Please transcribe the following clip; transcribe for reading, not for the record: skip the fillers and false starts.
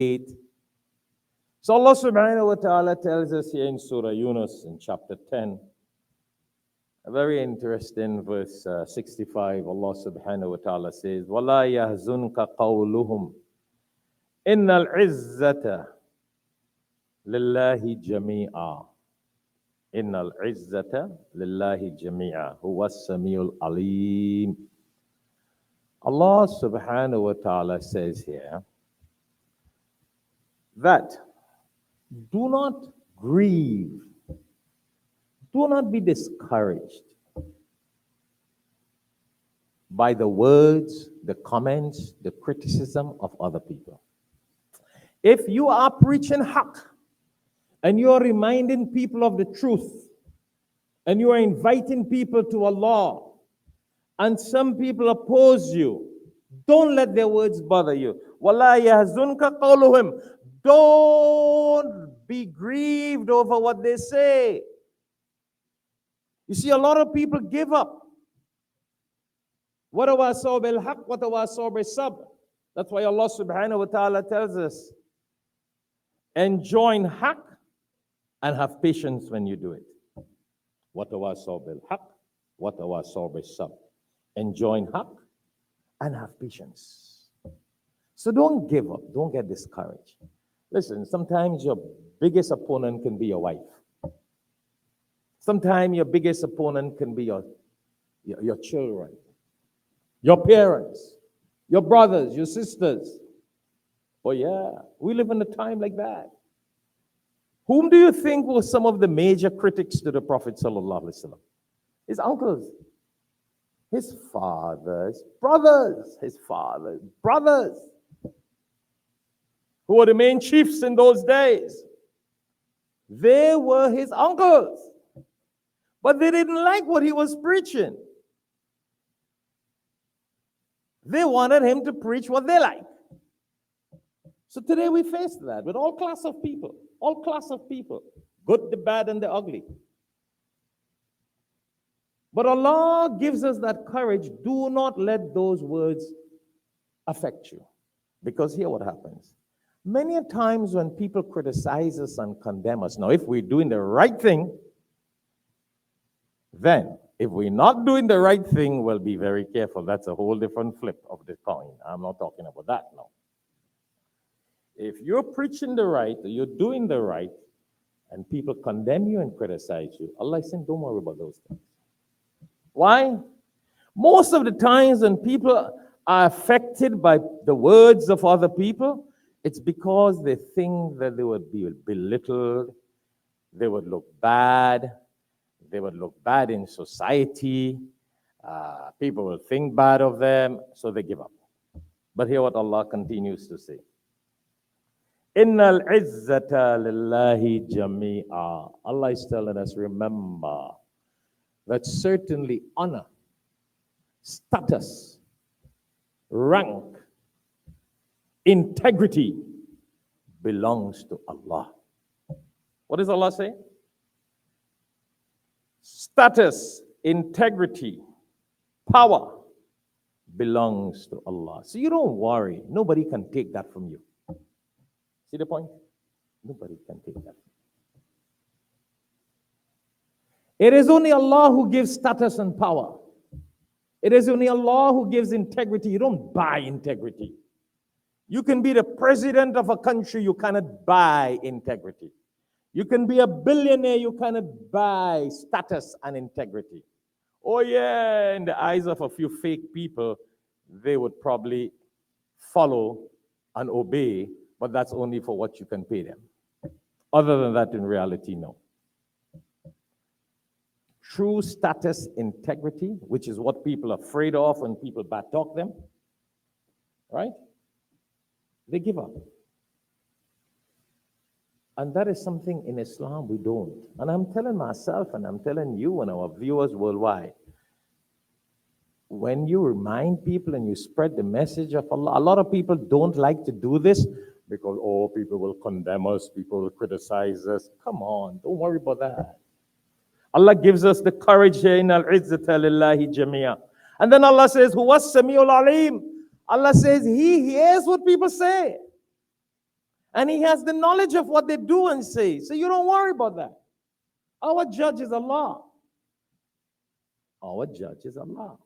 8. So Allah subhanahu wa ta'ala tells us here in Surah Yunus in chapter 10, a very interesting verse 65. Allah subhanahu wa ta'ala says, وَلَا يَهْزُنْكَ قَوْلُهُمْ إِنَّ الْعِزَّةَ لِلَّهِ جَمِيعًا إِنَّ الْعِزَّةَ لِلَّهِ جَمِيعًا هُوَ السَّمِيعُ الْعَلِيمُ. Allah subhanahu wa ta'ala says here that do not grieve, do not be discouraged by the words, the comments, the criticism of other people. If you are preaching haqq and you are reminding people of the truth and you are inviting people to Allah and some people oppose you, don't let their words bother you. وَلَا يَهْزُنْكَ قَوْلُهُمْ. Don't be grieved over what they say. You see, a lot of people give up. وَتَوَاصَوْا بِالْحَقِّ وَتَوَاصَوْا بِالصَّبْرِ. That's why Allah subhanahu wa ta'ala tells us, enjoin haqq and have patience when you do it. وَتَوَاصَوْا بِالْحَقِّ وَتَوَاصَوْا بِالصَّبْرِ. Enjoin haqq and have patience. So don't give up, don't get discouraged. Listen, sometimes your biggest opponent can be your wife. Sometimes your biggest opponent can be your children, your parents, your brothers, your sisters. Oh yeah, we live in a time like that. Whom do you think were some of the major critics to the Prophet sallallahu alaihi wasallam? His uncles, his fathers, brothers, who were the main chiefs in those days. They were his uncles. But they didn't like what he was preaching. They wanted him to preach what they like. So today we face that with all class of people, good, the bad, and the ugly. But Allah gives us that courage. Do not let those words affect you. Because here what happens. Many times when people criticize us and condemn us, now if we're doing the right thing, then if we're not doing the right thing, we'll be very careful. That's a whole different flip of the coin. I'm not talking about that now. If you're preaching the right, or you're doing the right, and people condemn you and criticize you, Allah is saying, don't worry about those things. Why? Most of the times when people are affected by the words of other people, it's because they think that they would be belittled, they would look bad in society, people will think bad of them, so they give up. But hear what Allah continues to say. Innal izzata lillahi jami'a. Allah is telling us, remember that certainly honor, status, rank, integrity belongs to Allah. What does Allah say? Status, integrity, power belongs to Allah. So you don't worry. Nobody can take that from you. See the point? Nobody can take that. It is only Allah who gives status and power. It is only Allah who gives integrity. You don't buy integrity. You can be the president of a country, you cannot buy integrity. You can be a billionaire, you cannot buy status and integrity. Oh yeah, in the eyes of a few fake people, they would probably follow and obey, but that's only for what you can pay them. Other than that, in reality, no. True status, integrity, which is what people are afraid of when people bad talk them, right? They give up. And that is something in Islam we don't. And I'm telling myself and I'm telling you and our viewers worldwide, when you remind people and you spread the message of Allah, a lot of people don't like to do this because, oh, people will condemn us, people will criticize us. Come on, don't worry about that. Allah gives us the courage here in al-izzata lillahi jami'a. And then Allah says, Huwa as-sami'ul alim. Allah says, He hears what people say. And he has the knowledge of what they do and say. So you don't worry about that. Our judge is Allah. Our judge is Allah.